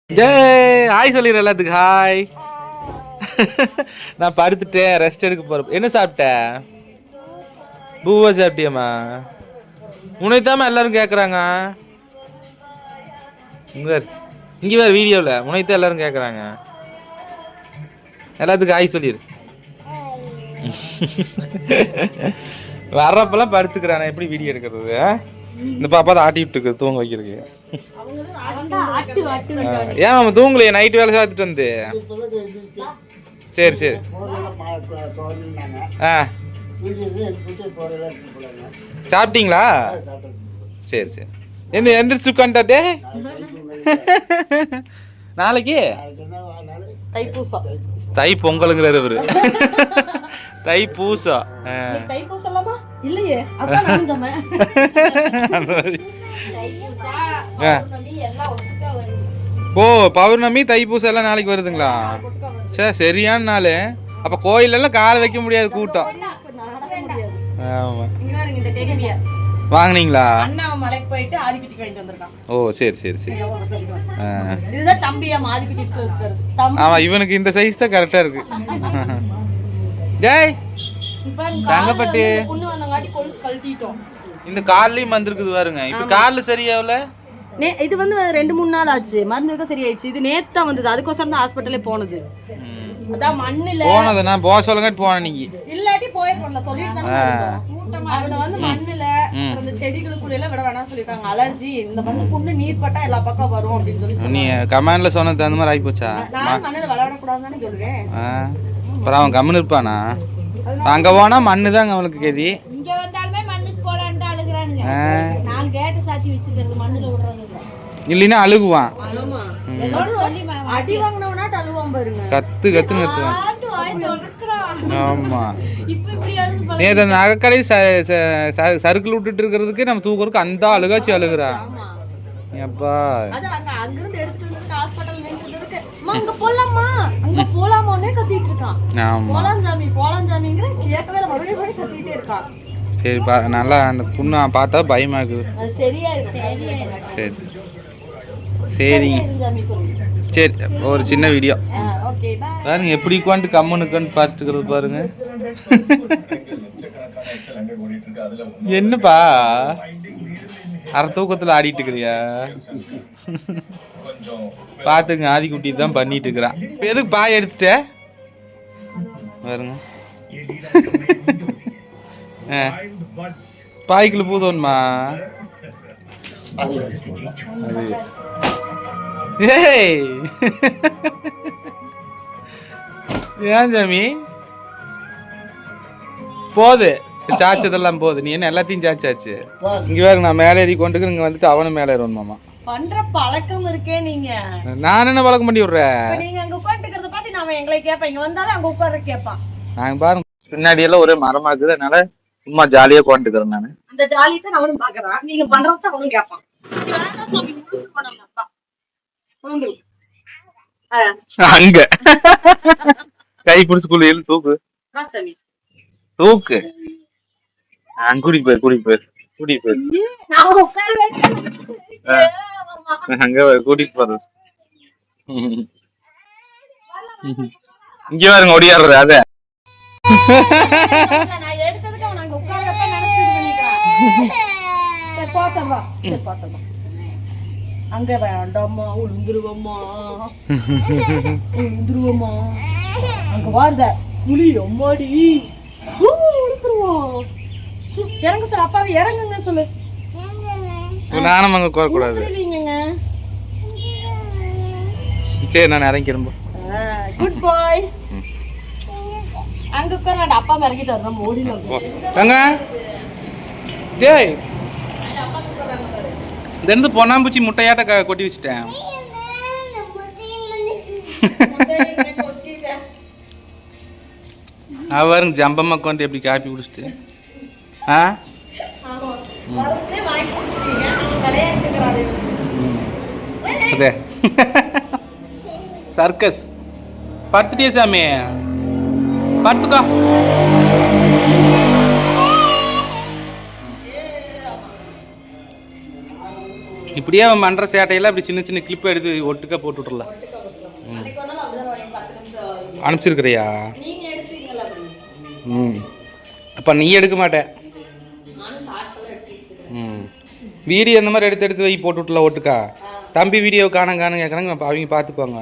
Jai hi சொல்லிடுற எல்லாத்துக்கு hi. நான் படுத்துட்டேன், rest எடுக்க போகிறேன். என்ன சாப்பிட்ட? பூவா சாப்பிட்டியம்மா? உனைத்தாம எல்லாரும் கேட்குறாங்க. இங்கே வேறு வீடியோவில் உனைத்தான் எல்லாரும் கேட்குறாங்க. எல்லாத்துக்கும் ஹாய் சொல்லிடு. வர்றப்பெல்லாம் படுத்துக்கிறானே, எப்படி வீடியோ எடுக்கிறது? இந்த பாப்பா தான் ஆட்டி விட்டு இருக்கு தூங்க வைக்கிறதுக்கு. ஏன் நம்ம தூங்கலையே? நைட்டு வேலை சாத்துட்டு வந்து. சரி சரி. ஆ சாப்பிட்டீங்களா? சரி சரி. எந்திரிச்சு உட்காந்துட்டாட்டே. நாளைக்கு தை பொங்கலுங்கிறாரு அவரு. தைப்பூசம். ஓ பௌர்ணமி தைப்பூசம் எல்லாம் நாளைக்கு வருதுங்களா? சரி சரியான நாள். அப்ப கோயிலெல்லாம் காலை வைக்க முடியாது, கூட்டம். ஆமா வாங்கினீங்களா? ஓ சரி சரி சரி. ஆமா இவனுக்கு இந்த சைஸ் தான் கரெக்டா இருக்கு. டேய் தங்கப்பட்டி இந்த கால்லயும் வந்திருக்குது பாருங்க. இப்ப கால்ல சரியாவல. இது வந்து 2-3 நாள் ஆச்சு, மருந்து வைக்க சரியாயிடுச்சு. இது நேத்து தான் வந்தது, அதுக்கோசரம் தான் ஹாஸ்பிட்டலே போனது. அதான் மண்ணுல போனது. நான் போக சொல்லுங்க போன நீங்க இல்லாட்டி போயிருக்கோம்ல சொல்லிட்டு அவனை வந்து மண்ணுல அந்த செடிகளுக்குள்ள எல்லாம் விட வேணாம்னு சொல்லிருக்காங்க. அலர்ஜி இந்த வந்து புண்ணு நீர் பட்டா எல்லா பக்கம் வரும் அப்படின்னு சொல்லி நீ கமெண்ட்ல சொன்னது அந்த மாதிரி ஆகி போச்சா? நான் மண்ணுல விளையாடக்கூடாதுன்னு சொல்றேன். அப்புறம் அவன் கம்முன்னு இருப்பானா? அங்க போனா மண்ணு தான் அவனுக்கு கதி. இங்க வந்தாலுமே மண்ணுக்கு போலான்னு அழுகுறானுங்க. நான் கேட்ட சாத்தி வச்சிருக்கிறது மண்ணுல விடுறது இல்லைன்னா அழுகுவான். அடி வாங்கினவனாட்டு அழுவான் பாருங்க. கத்துன்னு கத்துவான். ஆமா நேற்று அந்த நகைக்கடை சறுக்கில் விட்டுட்டு இருக்கிறதுக்கு நம்ம தூக்குறதுக்கு அந்த அழுகாச்சி அழுகுறா. அப்பா அங்கிருந்து எடுத்துட்டு ஹாஸ்பிட்டல் நின்றுருக்கு. அங்க போலாமா அங்க போலாமானே கத்திட்டு இருக்கான். போலாஞ்சாமி போலாஞ்சாமிங்கற கேட்கவே இல்ல, மறுபடியும் கத்திட்டே இருக்கான். சரி நல்லா அந்த புண்ணு பார்த்தா பயமா இருக்குது. சரியா சரி சரிங்க சரி. ஒரு சின்ன வீடியோ பாருங்க, எப்படி உட்காந்து கம்முனுக்குன்னு பார்த்துக்கிறது பாருங்க. என்னப்பா அரை தூக்கத்தில் ஆடிட்டு இருக்கிறியா? பார்த்துங்க, ஆதிக்குட்டி தான் பண்ணிட்டு இருக்கிறான். எதுக்கு பாய் எடுத்துட்ட பாருங்க. பாய்க்குள்ள பூதோன்மா. ஏய் ஏன் சாமி போது சாச்சதெல்லாம் போகுது. நீ என்ன எல்லாத்தையும் சாச்சாச்சு? இங்க வேற நான் மேலே ஏறி கொண்டு இங்க வந்துட்டு அவனும் மேலே ஏறணும். மாமா பண்ற பழக்கம் இருக்கே நீங்க. நான் என்ன பழக்கம் பண்ணி விடுறேன்? நீங்க அங்க உட்கார்ந்துக்கிறத பார்த்து நான் எங்களை கேட்பேன். இங்க வந்தாலும் அங்க உட்கார கேட்பான். நான் பாருங்க பின்னாடி எல்லாம் ஒரே மரமா இருக்குது, அதனால சும்மா ஜாலியா உட்காந்துக்கிறேன். நானு அந்த ஜாலியை அவனும் பாக்குறான். நீங்க பண்றத அவனும் கேட்பான். அங்க கை பிடிச்சு குளியல் தூக்கு தூக்கு. கூட்டிட்டு போயிரு கூட்டிட்டு போயிரு அங்க கூட்டிட்டு போறது. இங்க பாருங்க ஒடியாடுறது. அத நான் எடுத்ததுக்கு அவன் அங்க உட்கார்றப்ப நினைச்சிட்டு பண்ணிக்கிறான். சரி போச்சம்மா சரி போச்சம்மா. அங்க வேண்டாம்மா உளுந்துருவம்மா உளுந்துருவம்மா. அங்க வாருத புலி அம்மாடி உளுந்துருவோம். இறங்க சொல்லு அப்பாவை இறங்குங்க சொல்லு. நானும் அங்க கோர கூடாது. சரி நான் இறங்கிரும்போ. குட் பாய். அங்க உட்கார வேண்டாம், அப்பா இறங்கிட்டு வரணும். மோடியில் தங்க டேய் இருந்து பொன்னாம்பூச்சி முட்டையாட்ட கொட்டி வச்சுட்டேன். அவருங்க ஜம்பம்மா கொண்டு எப்படி காப்பி குடிச்சிட்டு அதே சர்க்கஸ் படுத்துட்டே சாமி படுத்துக்கோ. இப்படியே அவன் பண்ணுற சேட்டையெல்லாம் இப்படி சின்ன சின்ன கிளிப்பை எடுத்து ஒட்டுக்க போட்டு விட்றலாம். அன்னைக்கு ஒரு நாள் அப்படிதான் ஒரு 10 நிமிஷம் அனுப்பிச்சிருக்கிறியா? நீங்க எடுத்தீங்களா அப்படி? ம். அப்போ நீ எடுக்க மாட்டேன். நானும் ஷார்ட்ஸ் எல்லாம் எடுத்து ம். வீடியோ இந்த மாதிரி எடுத்து வை போட்டு விட்டலாம் ஒட்டுக்கா. தம்பி வீடியோ காணும் கேட்குறாங்க, அவங்க பார்த்துக்குவாங்க.